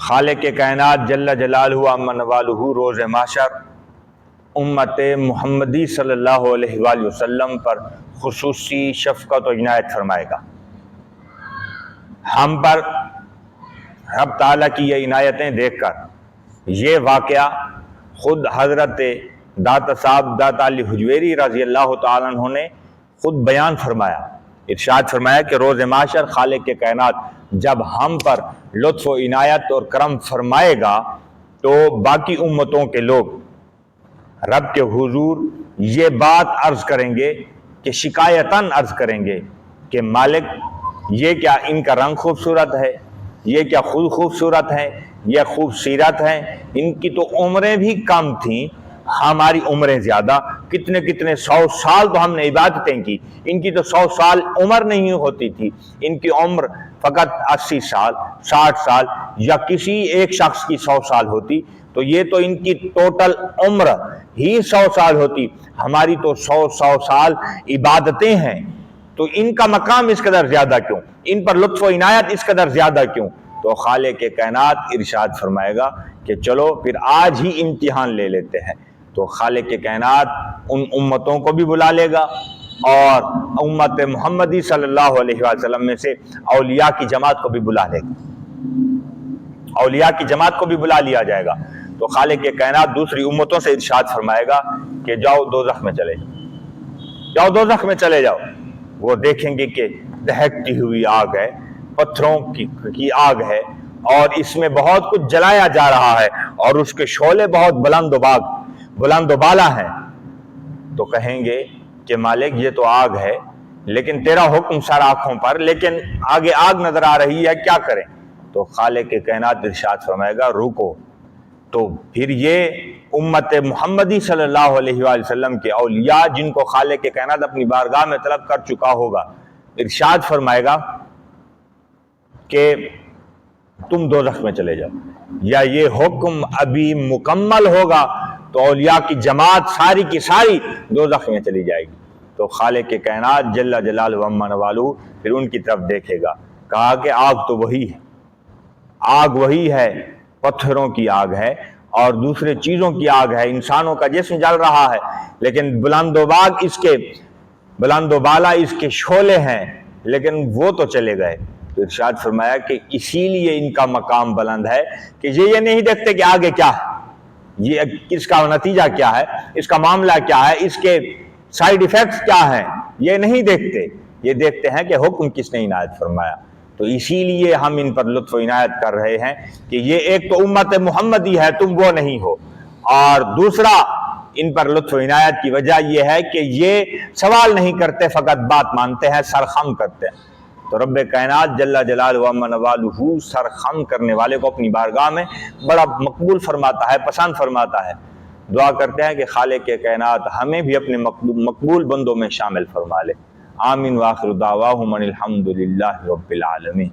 خالق کائنات جل جلالہ عم نوالہ روز محشر امت محمدی صلی اللہ علیہ وآلہ وسلم پر خصوصی شفقت و عنایت فرمائے گا۔ ہم پر رب تعالیٰ کی یہ عنایتیں دیکھ کر یہ واقعہ خود حضرت داتا صاحب داتا علی حجویری رضی اللہ تعالیٰ عنہ نے خود بیان فرمایا، ارشاد فرمایا کہ روز محشر خالق کائنات جب ہم پر لطف و عنایت اور کرم فرمائے گا تو باقی امتوں کے لوگ رب کے حضور یہ بات عرض کریں گے کہ شکایتاً عرض کریں گے کہ مالک یہ کیا ان کا رنگ خوبصورت ہے، یہ کیا خود خوبصورت ہے، یہ خوبصیرت ہیں، ان کی تو عمریں بھی کم تھیں، ہماری عمریں زیادہ، کتنے کتنے 100 سال تو ہم نے عبادتیں کی، ان کی تو 100 سال عمر نہیں ہوتی تھی، ان کی عمر فقط 80 سال 60 سال یا کسی ایک شخص کی 100 سال ہوتی، تو یہ تو ان کی ٹوٹل عمر ہی 100 سال ہوتی، ہماری تو 100 سال عبادتیں ہیں، تو ان کا مقام اس قدر زیادہ کیوں، ان پر لطف و عنایت اس قدر زیادہ کیوں؟ تو خالق کائنات ارشاد فرمائے گا کہ چلو پھر آج ہی امتحان لے لیتے ہیں۔ تو خالق کائنات ان امتوں کو بھی بلا لے گا اور امت محمدی صلی اللہ علیہ وسلم میں سے اولیاء کی جماعت کو بھی بلا لے گا، اولیاء کی جماعت کو بھی بلا لیا جائے گا۔ تو خالق کائنات دوسری امتوں سے ارشاد فرمائے گا کہ جاؤ دوزخ میں چلے جاؤ، جاؤ دوزخ میں چلے جاؤ۔ وہ دیکھیں گے کہ دہکتی ہوئی آگ ہے، پتھروں کی آگ ہے اور اس میں بہت کچھ جلایا جا رہا ہے اور اس کے شعلے بہت بلند و بالا ہیں، تو کہیں گے کہ مالک یہ تو آگ ہے لیکن تیرا حکم سر آنکھوں پر، لیکن آگے آگ نظر آ رہی ہے، کیا کریں؟ تو خالق کائنات ارشاد فرمائے گا رکو۔ تو پھر یہ امت محمدی صلی اللہ علیہ وآلہ وسلم کے اولیاء جن کو خالق کائنات اپنی بارگاہ میں طلب کر چکا ہوگا، ارشاد فرمائے گا کہ تم دوزخ میں چلے جاؤ، یا یہ حکم ابھی مکمل ہوگا تو اولیاء کی جماعت ساری کی ساری دوزخ میں چلی جائے گی۔ تو خالق کائنات جل جلالہ و عم نوالہ پھر ان کی طرف دیکھے گا، کہا کہ آگ تو وہی ہے، آگ وہی ہے، پتھروں کی آگ ہے اور دوسرے چیزوں کی آگ ہے، انسانوں کا جسم جل رہا ہے لیکن بلند و بالا اس کے شعلے ہیں، لیکن وہ تو چلے گئے۔ تو ارشاد فرمایا کہ اسی لیے ان کا مقام بلند ہے کہ یہ نہیں دیکھتے کہ آگے کیا ہے، یہ اس کا نتیجہ کیا ہے، اس کا معاملہ کیا ہے، اس کے سائیڈ ایفیکٹس کیا ہیں، یہ نہیں دیکھتے، یہ دیکھتے ہیں کہ حکم کس نے عنایت فرمایا۔ تو اسی لیے ہم ان پر لطف و عنایت کر رہے ہیں کہ یہ ایک تو امت محمدی ہے، تم وہ نہیں ہو، اور دوسرا ان پر لطف و عنایت کی وجہ یہ ہے کہ یہ سوال نہیں کرتے، فقط بات مانتے ہیں، سرخم کرتے ہیں۔ تو رب کائنات جل جلالہ و عم نوالہ سرخم کرنے والے کو اپنی بارگاہ میں بڑا مقبول فرماتا ہے، پسند فرماتا ہے۔ دعا کرتے ہیں کہ خالق کائنات ہمیں بھی اپنے مقبول بندوں میں شامل فرما لے۔ آمین وآخر دعواہم ان الحمد للہ رب العالمین۔